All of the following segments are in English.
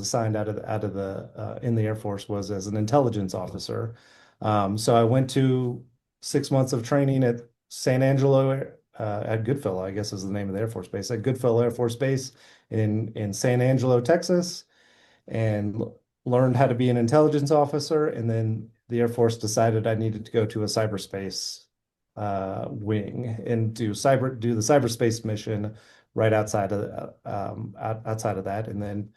assigned out of the in the Air Force was as an intelligence officer. So I went to 6 months of training at San Angelo at Goodfellow, I guess is the name of the Air Force Base, at Goodfellow Air Force Base in San Angelo, Texas, and learned how to be an intelligence officer. And then the Air Force decided I needed to go to a cyberspace wing and do the cyberspace mission right outside of outside of that. And then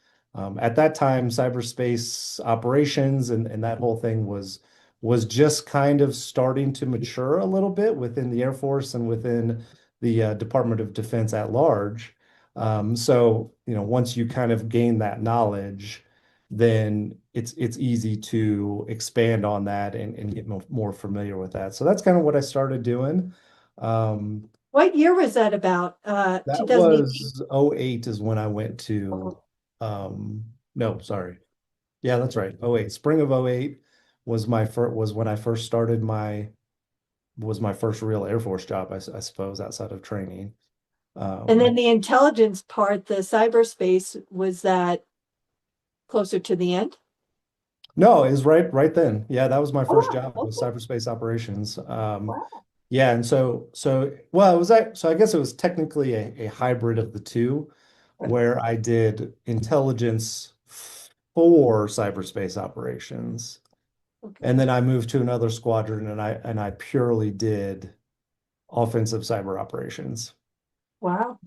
at that time, cyberspace operations and that whole thing was just kind of starting to mature a little bit within the Air Force and within the Department of Defense at large. So, once you kind of gain that knowledge, then it's easy to expand on that and get more familiar with that. So that's kind of what I started doing. Um, What year was that about? that 2018? was '08 is when I went to, Oh, no, sorry. Yeah, that's right. '08. Spring of '08 was when I first started was my first real Air Force job, I suppose, outside of training. and then Um, the intelligence part, the cyberspace, was that closer to the end? no, it was right then. Yeah, that was my first Oh, job wow. was Okay. cyberspace operations. Wow. Yeah, and well, so I guess it was technically a hybrid of the two, where I did intelligence for cyberspace operations. And Okay. then I moved to another squadron and I purely did offensive cyber operations. Wow.